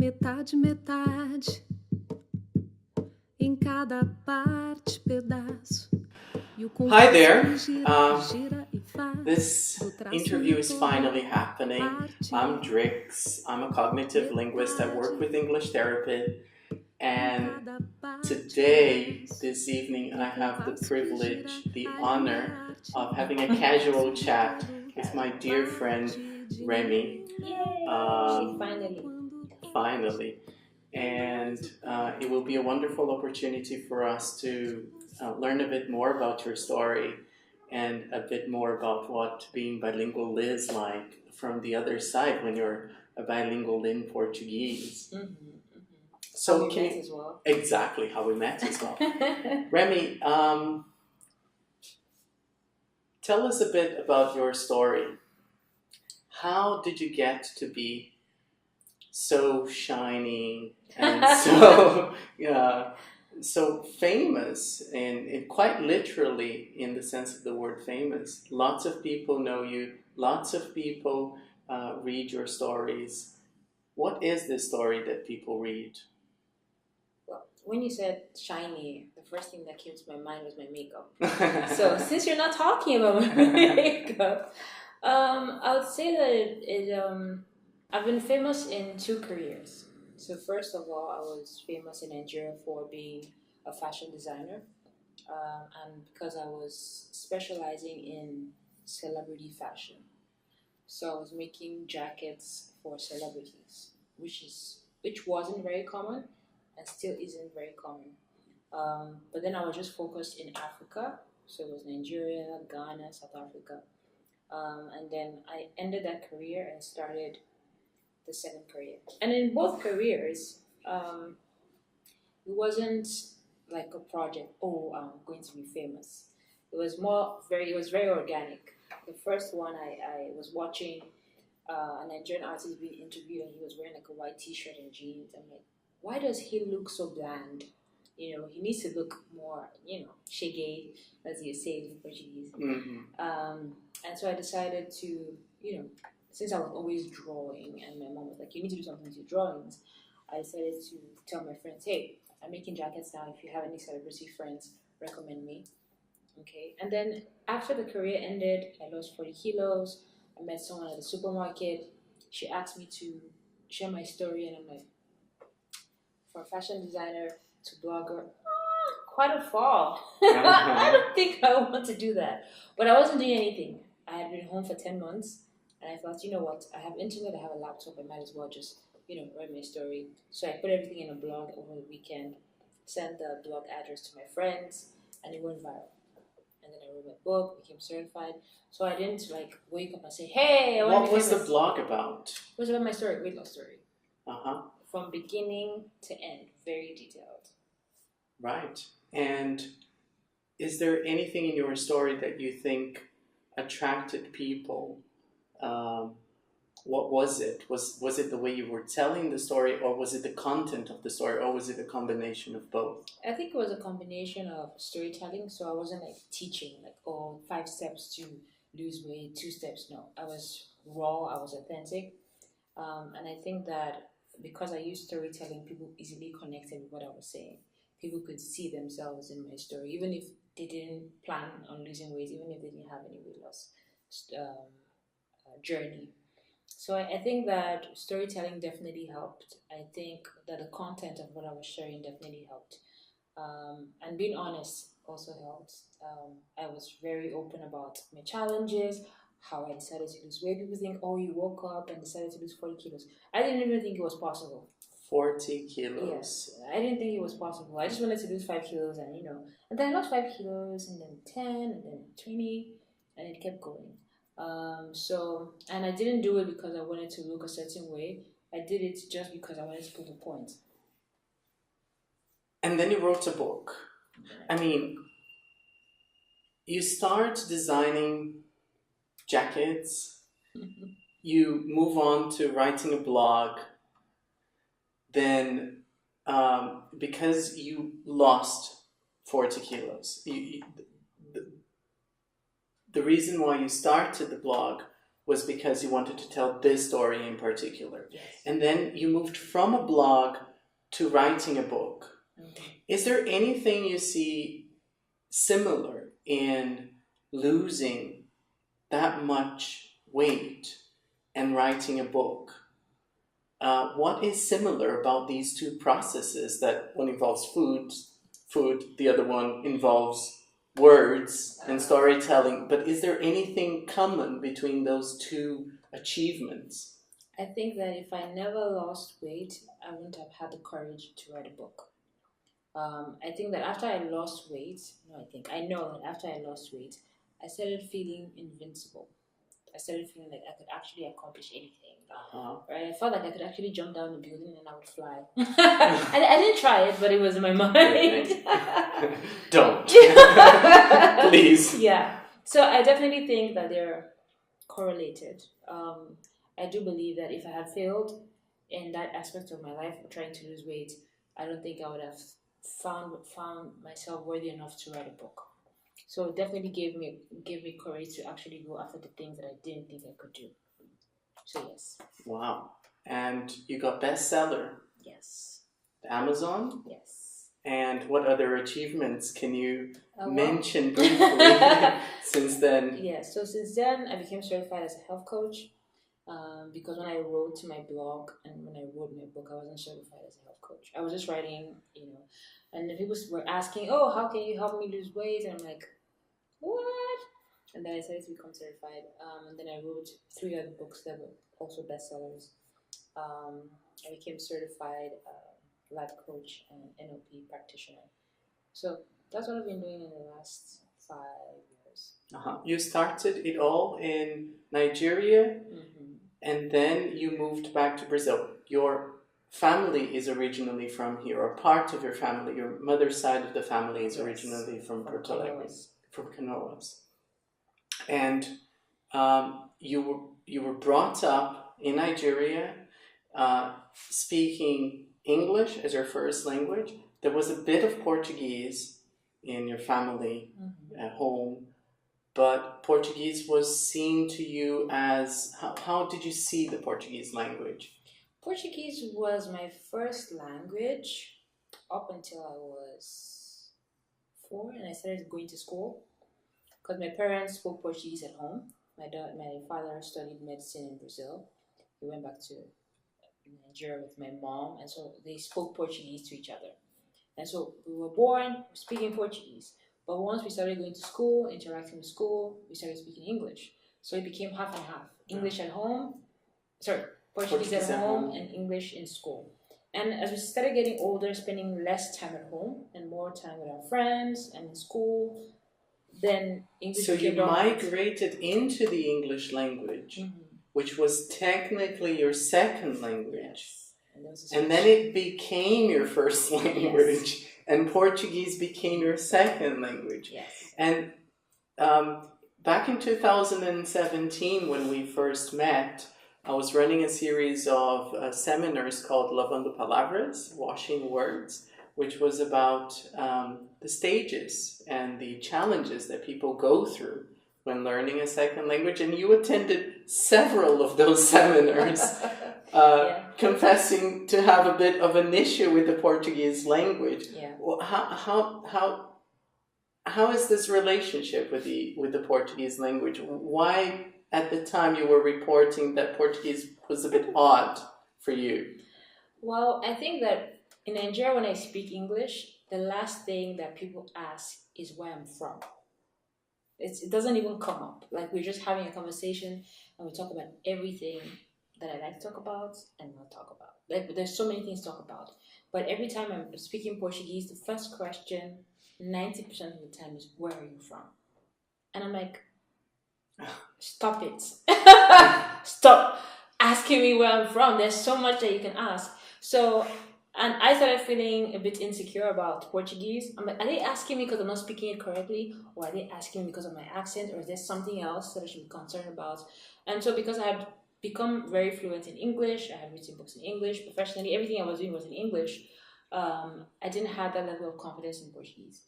metade, metade, em cada parte, pedaço. Hi there. This interview is finally happening. I'm Drix. I'm a cognitive linguist. I work with English therapists. And today, this evening, I have the privilege, the honor of having a casual chat with my dear friend, Remi. Finally. And it will be a wonderful opportunity for us to learn a bit more about your story and a bit more about what being bilingual is like from the other side when you're a bilingual in Portuguese. So how we met as well. Exactly, how we met as well. Remi, tell us a bit about your story. How did you get to be so shiny and so famous, and quite literally in the sense of the word famous? Lots of people know you. Lots of people read your stories. What is the story that people read? Well, when you said shiny, the first thing that came to my mind was my makeup. So since you're not talking about my makeup, I would say that I've been famous in 2 careers. So first of all, I was famous in Nigeria for being a fashion designer, and because I was specializing in celebrity fashion. So I was making jackets for celebrities, which wasn't very common and still isn't very common. But then I was just focused in Africa, so it was Nigeria, Ghana, South Africa. And then I ended that career and started the second career. And in both careers, it wasn't like a project, I'm going to be famous. It was very organic. The first one, I was watching a Nigerian artist being interviewed, and he was wearing like a white t-shirt and jeans. I'm like, why does he look so bland? He needs to look more, shaggy, as you say in Portuguese. Mm-hmm. And so I decided to, since I was always drawing, and my mom was like, you need to do something with your drawings, I decided to tell my friends, hey, I'm making jackets now. If you have any celebrity friends, recommend me. Okay. And then after the career ended, I lost 40 kilos. I met someone at the supermarket. She asked me to share my story, and I'm like, from a fashion designer to blogger, quite a fall. I don't think I want to do that. But I wasn't doing anything. I had been home for 10 months, and I thought, you know what, I have internet, I have a laptop, I might as well just, write my story. So I put everything in a blog over the weekend, sent the blog address to my friends, and it went viral. And then I wrote my book, became certified. So I didn't wake up and say, hey, I want to be famous. What was the blog about? It was about my story, weight loss story. Uh-huh. From beginning to end, very detailed. Right. And is there anything in your story that you think attracted people? What was it? Was it the way you were telling the story, or was it the content of the story, or was it a combination of both? I think it was a combination of storytelling. So I wasn't teaching 5 steps to lose weight, 2 steps. No, I was raw, I was authentic. And I think that because I used storytelling, people easily connected with what I was saying. People could see themselves in my story, even if they didn't plan on losing weight, even if they didn't have any weight loss journey. So I think that storytelling definitely helped. I think that the content of what I was sharing definitely helped. And being honest also helped. I was very open about my challenges, how I decided to lose weight. People think, you woke up and decided to lose 40 kilos. I didn't even think it was possible. 40 kilos. Yes, I didn't think it was possible. I just wanted to lose 5 kilos, and and then I lost 5 kilos, and then 10, and then 20, and it kept going. And I didn't do it because I wanted to look a certain way. I did it just because I wanted to prove a point. And then you wrote a book. I mean, you start designing jackets, you move on to writing a blog, then because you lost 40 kilos, the reason why you started the blog was because you wanted to tell this story in particular. Yes. And then you moved from a blog to writing a book. Is there anything you see similar in losing that much weight and writing a book? What is similar about these two processes? That one involves food, the other one involves words and storytelling. But is there anything common between those two achievements? I think that if I never lost weight, I wouldn't have had the courage to write a book. I think that after I lost weight, I know that after I lost weight, I started feeling invincible. I started feeling like I could actually accomplish anything. Right? I felt like I could actually jump down the building and I would fly. I didn't try it, but it was in my mind. Don't. Please. Yeah. So I definitely think that they're correlated. I do believe that if I had failed in that aspect of my life, trying to lose weight, I don't think I would have found myself worthy enough to write a book. So it definitely gave me courage to actually go after the things that I didn't think I could do. So yes. Wow. And you got bestseller. Yes. Amazon? Yes. And what other achievements can you mention briefly since then? Yeah, so since then I became certified as a health coach. Because when I wrote my blog and when I wrote my book, I wasn't certified as a health coach. I was just writing, and the people were asking, "Oh, how can you help me lose weight?" And I'm like, "What?" And then I started to become certified. And then I wrote 3 other books that were also bestsellers. I became certified life coach and NLP practitioner. So that's what I've been doing in the last 5 years. You started it all in Nigeria, and then you moved back to Brazil. Your family is originally from here, or part of your family, your mother's side of the family is originally from Porto Alegre, from Canoas. And you were brought up in Nigeria, speaking English as your first language. There was a bit of Portuguese in your family at home, but Portuguese was seen to you as, how did you see the Portuguese language? Portuguese was my first language up until I was 4 and I started going to school. Because my parents spoke Portuguese at home. My father studied medicine in Brazil. He went back to Nigeria with my mom, and so they spoke Portuguese to each other. And so we were born speaking Portuguese. But once we started going to school, interacting with school, we started speaking English. So it became half and half. English at home, Portuguese at home and English in school. And as we started getting older, spending less time at home and more time with our friends and in school, then English So you became dominant. migrated into the English language, which was technically your second language. Yes. And then it became your first language, and Portuguese became your second language. Yes. And back in 2017, when we first met, I was running a series of seminars called Lavando Palavras, Washing Words, which was about the stages and the challenges that people go through when learning a second language. And you attended several of those seminars, confessing to have a bit of an issue with the Portuguese language. Yeah. Well, how is this relationship with the Portuguese language? Why at the time you were reporting that Portuguese was a bit odd for you? Well, I think that in Nigeria, when I speak English, the last thing that people ask is where I'm from. It doesn't even come up. Like, we're just having a conversation and we talk about everything that I like to talk about and not talk about. Like, there's so many things to talk about. But every time I'm speaking Portuguese, the first question, 90% of the time, is, where are you from? And I'm like, stop it. Stop asking me where I'm from. There's so much that you can ask. So, and I started feeling a bit insecure about Portuguese. I'm like, are they asking me because I'm not speaking it correctly? Or are they asking me because of my accent? Or is there something else that I should be concerned about? And so because I had become very fluent in English, I had written books in English, professionally, everything I was doing was in English, I didn't have that level of confidence in Portuguese.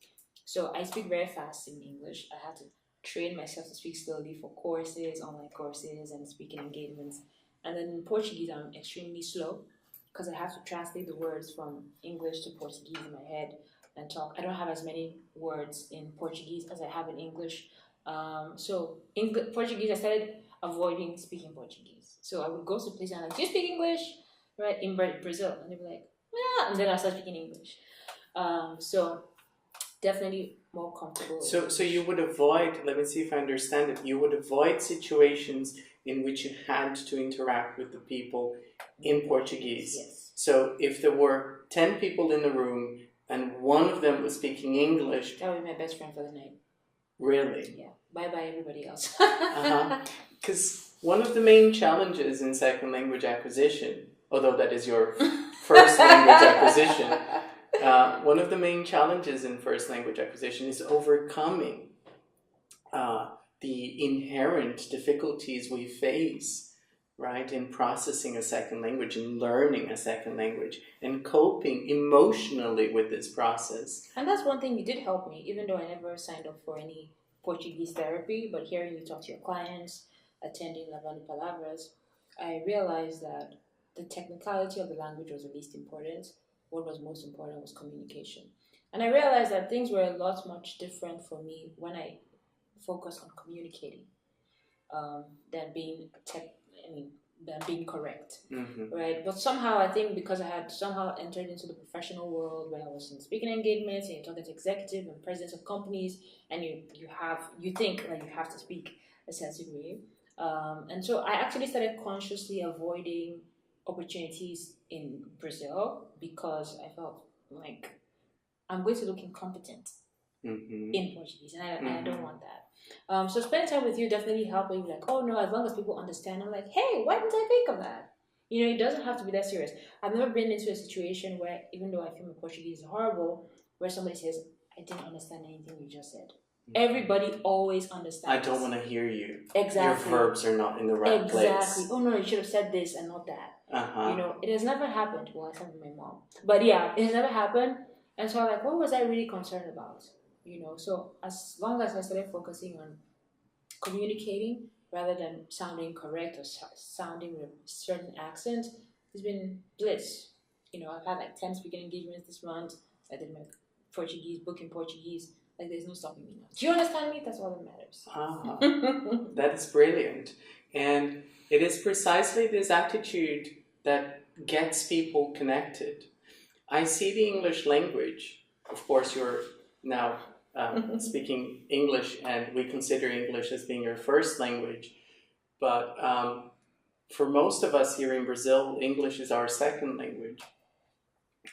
So I speak very fast in English. I had to trained myself to speak slowly for courses, online courses, and speaking engagements. And then in Portuguese, I'm extremely slow because I have to translate the words from English to Portuguese in my head and talk. I don't have as many words in Portuguese as I have in English. So in Portuguese, I started avoiding speaking Portuguese. So I would go to places and I'm like, do you speak English? Right, in Brazil. And they'd be like, yeah. And then I start speaking English. So definitely more comfortable. So you would avoid, let me see if I understand it, you would avoid situations in which you had to interact with the people in Portuguese. Yes. So if there were 10 people in the room and one of them was speaking English... That would be my best friend for the night. Really? Yeah. Bye-bye everybody else. Because one of the main challenges in second language acquisition, although that is your first language acquisition, one of the main challenges in first language acquisition is overcoming the inherent difficulties we face, right, in processing a second language and learning a second language and coping emotionally with this process. And that's one thing you did help me, even though I never signed up for any Portuguese therapy, but hearing you talk to your clients, attending Lavando Palavras, I realized that the technicality of the language was the least important. What was most important was communication. And I realized that things were a lot much different for me when I focused on communicating than being correct, right? But somehow I think because I had somehow entered into the professional world where I was in speaking engagements and you're talking to executives and presidents of companies, and you think like you have to speak a sensitive way, and so I actually started consciously avoiding opportunities in Brazil because I felt like I'm going to look incompetent in Portuguese, and I don't want that. So spending time with you definitely helped me be like, oh no, as long as people understand, I'm like, hey, why didn't I think of that? You know, it doesn't have to be that serious. I've never been into a situation where, even though I feel my Portuguese is horrible, where somebody says, I didn't understand anything you just said. Everybody always understands. I don't want to hear you. Exactly. Your verbs are not in the right place. Exactly. Oh no, you should have said this and not that. You know, it has never happened. Well, except for my mom. But yeah, it has never happened. And so I'm like, what was I really concerned about? You know, so as long as I started focusing on communicating rather than sounding correct or sounding with a certain accent, it's been bliss. You know, I've had like 10 speaking engagements this month. I did my Portuguese book in Portuguese. Like, there's no stopping me now. Do you understand me? That's all that matters. That is brilliant. And it is precisely this attitude that gets people connected. I see the English language. Of course, you're now speaking English, and we consider English as being your first language. But for most of us here in Brazil, English is our second language.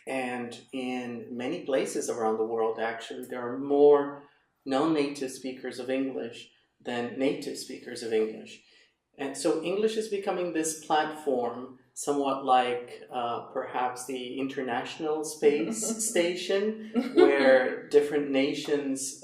And in many places around the world, actually, there are more non-native speakers of English than native speakers of English. And so English is becoming this platform, somewhat like perhaps the International Space Station, where different nations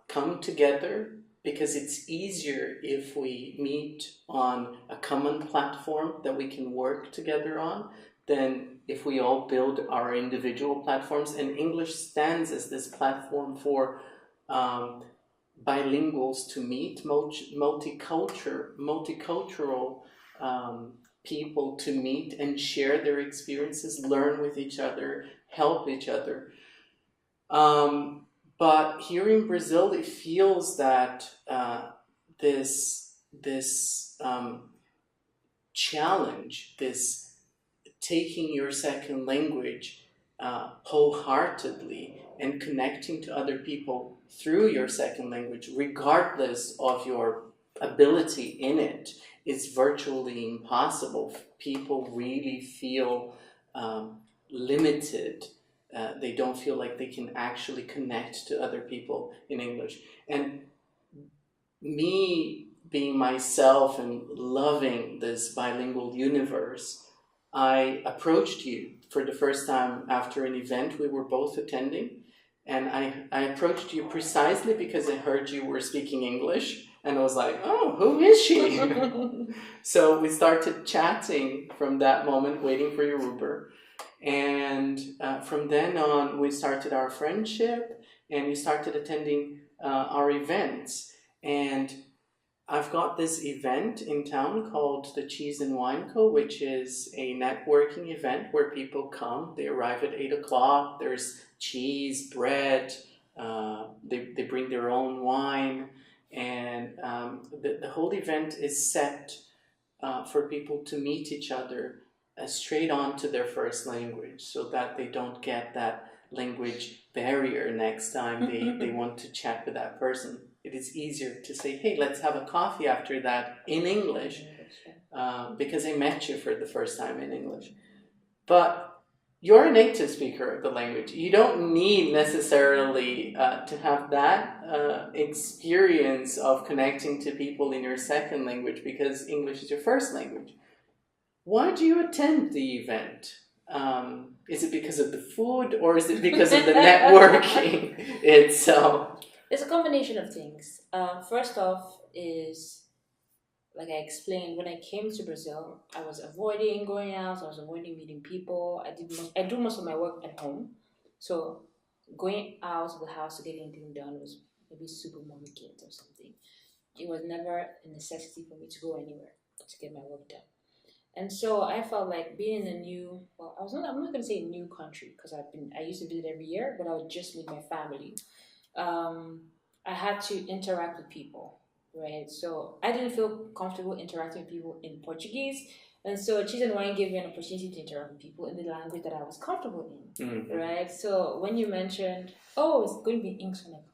come together, because it's easier if we meet on a common platform that we can work together on than if we all build our individual platforms. And English stands as this platform for bilinguals to meet, multicultural people to meet and share their experiences, learn with each other, help each other. But here in Brazil, it feels that this challenge, this taking your second language wholeheartedly and connecting to other people through your second language, regardless of your ability in it, is virtually impossible. People really feel limited. They don't feel like they can actually connect to other people in English. And me being myself and loving this bilingual universe, I approached you for the first time after an event we were both attending. And I approached you precisely because I heard you were speaking English. And I was like, oh, who is she? So we started chatting from that moment, waiting for your Uber. And from then on, we started our friendship, and you started attending our events. And I've got this event in town called the Cheese and Wine Co., which is a networking event where people come. They arrive at 8 o'clock. There's cheese, bread. They bring their own wine. And the whole event is set for people to meet each other straight on to their first language, so that they don't get that language barrier next time they want to chat with that person. It is easier to say, hey, let's have a coffee after that in English, because I met you for the first time in English. But you're a native speaker of the language. You don't need necessarily to have that experience of connecting to people in your second language, because English is your first language. Why do you attend the event? Is it because of the food, or is it because of the networking itself? It's a combination of things. First off is, like I explained, when I came to Brazil, I was avoiding going out. I was avoiding meeting people. I do most of my work at home, so going out of the house to get anything done was maybe supermarket or something. It was never a necessity for me to go anywhere to get my work done. And so I felt like being in a new, I'm not going to say a new country, because I used to visit every year, but I would just meet my family. I had to interact with people, right? So I didn't feel comfortable interacting with people in Portuguese. And so Cheese and Wine gave me an opportunity to interact with people in the language that I was comfortable in, right? So when you mentioned, oh, it's going to be English, I'm like,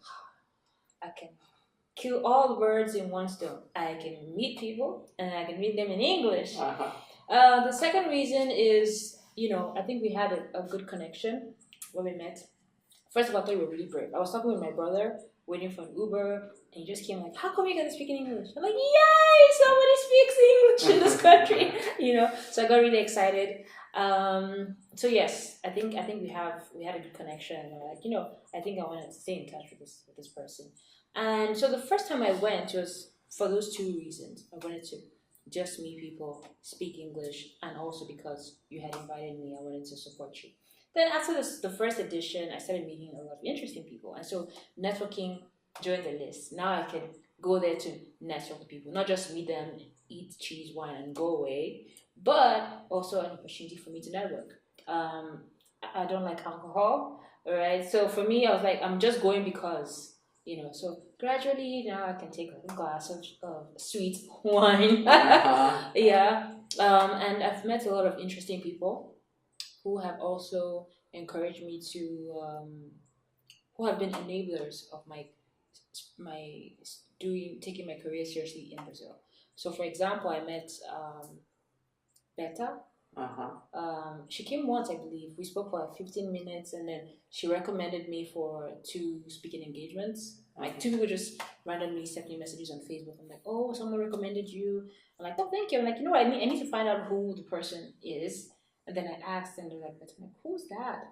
I can kill all words in one stone. I can meet people and I can meet them in English. The second reason is, I think we had a good connection when we met. First of all, I thought you were really brave. I was talking with my brother, waiting for an Uber, and he just came like, how come you guys speak in English? I'm like, yay, somebody speaks English in this country, So I got really excited. So yes, I think we had a good connection. And we're like, I think I want to stay in touch with this person. And so the first time I went was for those two reasons. I wanted to just meet people, speak English, and also because you had invited me, I wanted to support you. Then after the first edition, I started meeting a lot of interesting people. And so networking joined the list. Now I can go there to network with people, not just meet them, eat cheese, wine, and go away, but also an opportunity for me to network. I don't like alcohol, right? So for me, I was like, I'm just going because, so gradually now I can take a glass of sweet wine. Yeah. And I've met a lot of interesting people who have also encouraged me to, who have been enablers of my taking my career seriously in Brazil. So, for example, I met Beta. She came once, I believe. We spoke for like 15 minutes, and then she recommended me for 2 speaking engagements. Like 2 people just randomly sent me messages on Facebook. I'm like, oh, someone recommended you. I'm like, oh, thank you. I'm like, I need to find out who the person is. And then I asked, and they're like, who's that?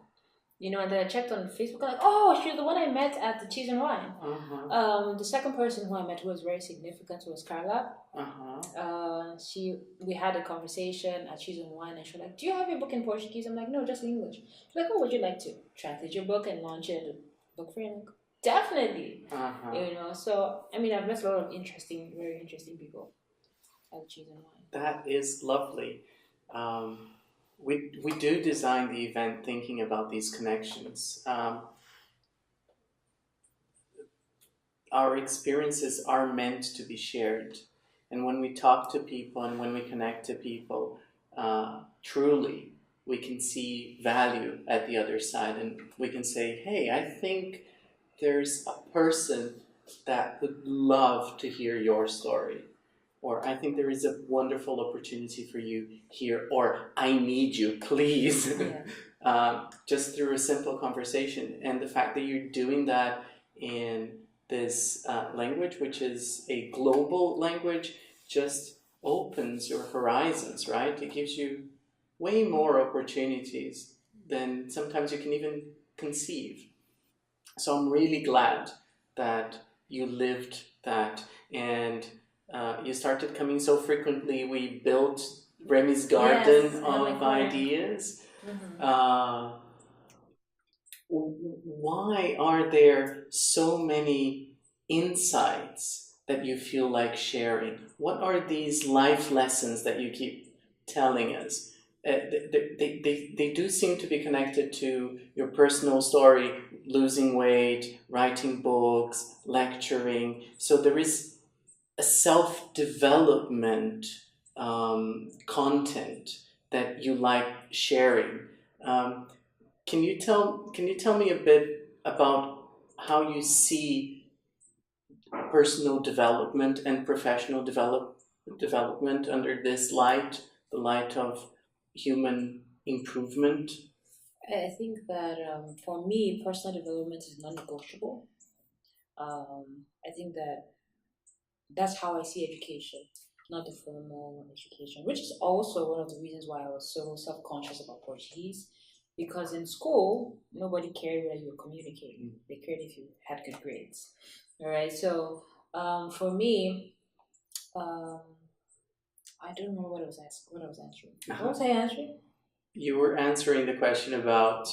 And then I checked on Facebook, like, oh, she's the one I met at the Cheese and Wine. The second person who I met who was very significant was Carla. We had a conversation at Cheese and Wine, and she was like, do you have your book in Portuguese? I'm like, no, just in English. She's like, oh, would you like to translate your book and launch it at a book fair? I'm like, definitely. So, I've met a lot of very interesting people at Cheese and Wine. That is lovely. We do design the event thinking about these connections. Our experiences are meant to be shared. And when we talk to people and when we connect to people, truly, we can see value at the other side. And we can say, hey, I think there's a person that would love to hear your story. Or I think there is a wonderful opportunity for you here, or I need you, please. Just through a simple conversation. And the fact that you're doing that in this language, which is a global language, just opens your horizons, right? It gives you way more opportunities than sometimes you can even conceive. So I'm really glad that you lived that, and you started coming so frequently. We built Remi's garden of ideas. Why are there so many insights that you feel like sharing? What are these life lessons that you keep telling us? They do seem to be connected to your personal story, losing weight, writing books, lecturing. So there is a self-development content that you like sharing. Can you tell me a bit about how you see personal development and professional development under this light, the light of human improvement? I think that for me, personal development is non-negotiable. I think that's how I see education, not the formal education, which is also one of the reasons why I was so self-conscious about Portuguese. Because in school, nobody cared whether you were communicating. They cared if you had good grades. All right. So for me, I don't remember what I was answering. What was I answering? You were answering the question about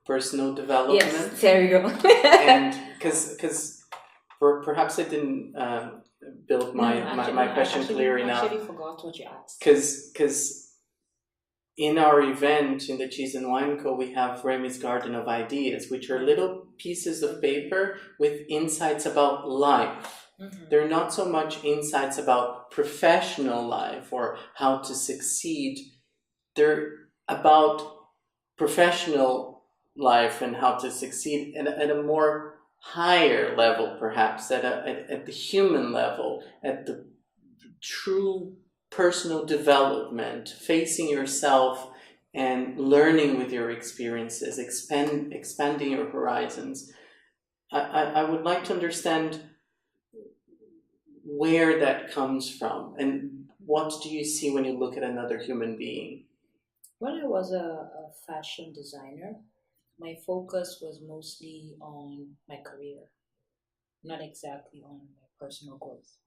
personal development. Yes, there you go. And because perhaps I didn't build my question clear enough. I actually forgot what you asked. Because in our event in the Cheese and Wine Co, we have Remi's Garden of Ideas, which are little pieces of paper with insights about life. Mm-hmm. They're not so much insights about professional life or how to succeed. They're about professional life and how to succeed at a more higher level, perhaps, at the human level, at the true personal development, facing yourself and learning with your experiences, expanding your horizons. I would like to understand where that comes from and what do you see when you look at another human being? When I was a fashion designer, my focus was mostly on my career, not exactly on my personal growth.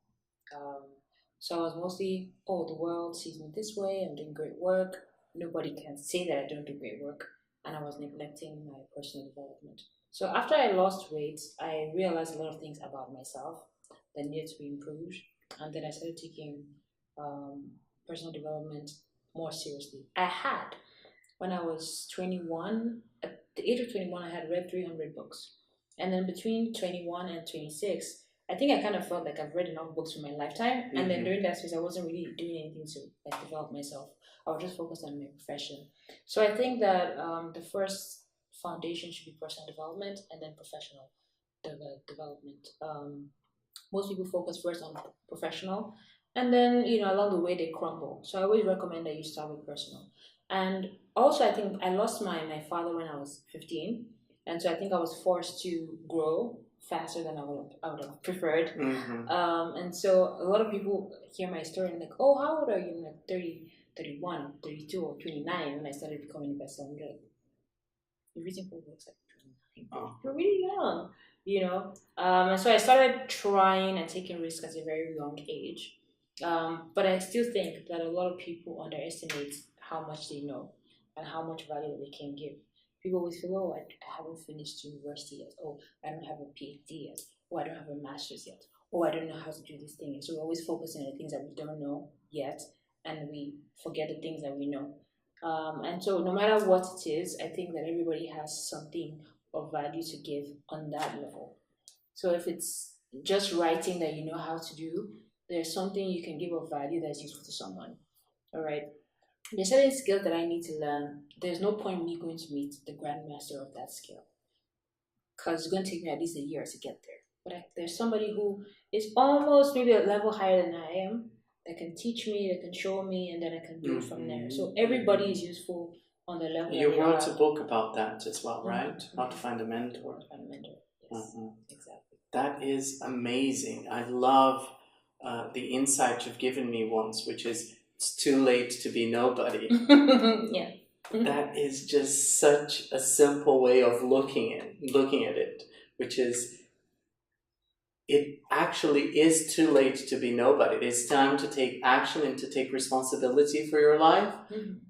So I was mostly, the world sees me this way, I'm doing great work. Nobody can say that I don't do great work. And I was neglecting my personal development. So after I lost weight, I realized a lot of things about myself that needed to be improved. And then I started taking personal development more seriously. When I was 21, at the age of 21, I had read 300 books. And then between 21 and 26, I think I kind of felt like I've read enough books for my lifetime. Mm-hmm. And then during that space, I wasn't really doing anything to develop myself. I was just focused on my profession. So I think that the first foundation should be personal development and then professional development. Most people focus first on professional, and then along the way they crumble. So I always recommend that you start with personal. And also, I think I lost my father when I was 15, and so I think I was forced to grow faster than I would have preferred. Mm-hmm. And so a lot of people hear my story and like, oh, how old are you? I'm like 30, 31, 32, or 29 when I started becoming investor. I'm like, everything looks like 29. Oh. You're really young, And so I started trying and taking risks at a very young age. But I still think that a lot of people underestimate how much they know and how much value they can give. People always feel, oh, I haven't finished university yet. Oh, I don't have a PhD yet. Oh, I don't have a master's yet. Oh, I don't know how to do this thing. So we're always focusing on the things that we don't know yet, and we forget the things that we know. And so no matter what it is, I think that everybody has something of value to give on that level. So if it's just writing that you know how to do, there's something you can give of value that's useful to someone. All right. There's certain skills that I need to learn. There's no point in me going to meet the grandmaster of that skill, because it's going to take me at least a year to get there. But there's somebody who is almost maybe a level higher than I am that can teach me, that can show me, and then I can build from there. So everybody is useful on the level. You wrote a book about that as well, right? Mm-hmm. How to find a mentor. Find a mentor. Yes, exactly. That is amazing. I love the insight you've given me once, which is it's too late to be nobody. Yeah. That is just such a simple way of looking at it, which is it actually is too late to be nobody. It's time to take action and to take responsibility for your life,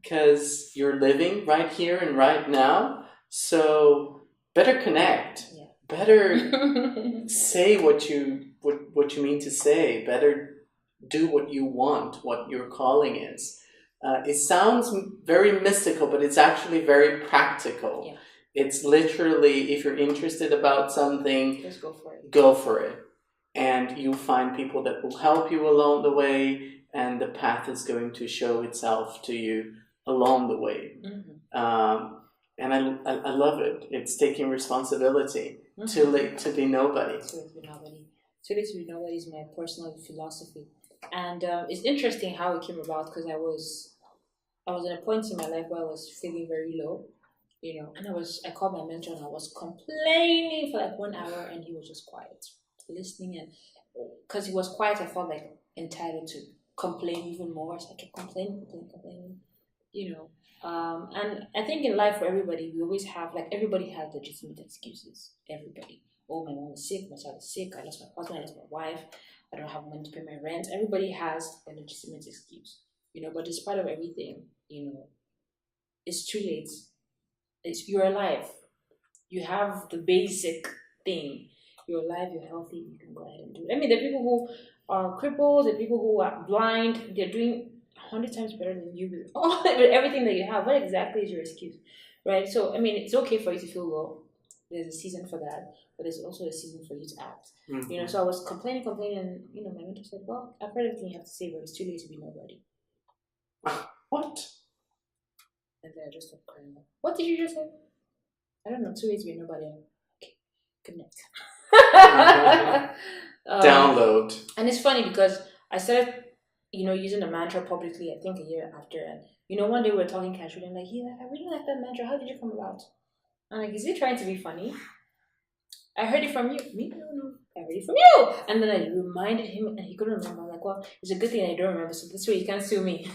because you're living right here and right now. So better connect, better say what you what you mean to say. Better do what you want, what your calling is. It sounds very mystical, but it's actually very practical. Yeah. It's literally, if you're interested about something, Just go for it. Go for it. And you find people that will help you along the way, and the path is going to show itself to you along the way. Mm-hmm. And I love it. It's taking responsibility. Mm-hmm. Too late to be nobody. Too late to be nobody. Too late to be nobody is my personal philosophy. And it's interesting how it came about, because I was at a point in my life where I was feeling very low, and I called my mentor and I was complaining for like 1 hour, and he was just quiet, listening. And because he was quiet, I felt like entitled to complain even more. So I kept complaining. And I think in life for everybody, we always have, like, everybody has legitimate excuses. Everybody. Oh, my mom is sick, my child is sick, I lost my husband, I lost my wife, I don't have money to pay my rent. Everybody has a legitimate excuse, but despite of everything, it's too late. You're alive. You have the basic thing. You're alive, you're healthy, you can go ahead and do it. I mean, the people who are crippled, the people who are blind, they're doing 100 times better than you with everything that you have. What exactly is your excuse, right? So, I mean, it's okay for you to feel low. There's a season for that, but there's also a season for you to act. Mm-hmm. So I was complaining, and my mentor said, "Well, I've heard everything you have to say, but it's too late to be nobody." What? And then I just started crying. What did you just say? I don't know. Too late to be nobody. Okay, connect. Download. And it's funny because I started, using the mantra publicly, I think a year after. And, one day we were talking casually. I'm like, yeah, I really like that mantra. How did you come about? I'm like, is he trying to be funny? I heard it from you. Me? No. I heard it from you. And then I reminded him, and he couldn't remember. I'm like, well, it's a good thing I don't remember, so this way you can't sue me. Good.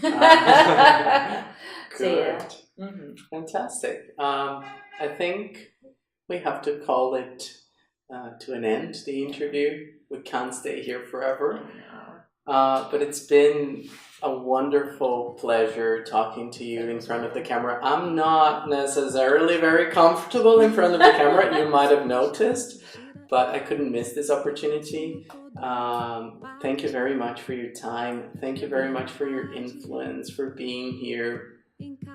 So, yeah. Mm-hmm. Fantastic. I think we have to call it to an end, the interview. We can't stay here forever. But it's been a wonderful pleasure talking to you in front of the camera. I'm not necessarily very comfortable in front of the camera, you might have noticed, but I couldn't miss this opportunity. Thank you very much for your time. Thank you very much for your influence, for being here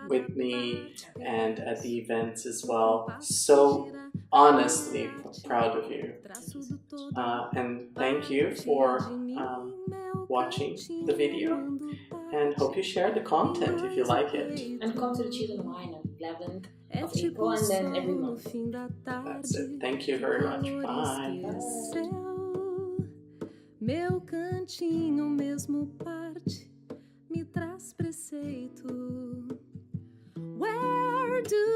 with me and at the events as well. So honestly proud of you. And thank you for watching the video, and hope you share the content if you like it. And come to the Cheese and Wine on 11th of April, and then every month. That's it. Thank you very much. Bye. Meu cantinho mesmo parte me traz preceito. Where do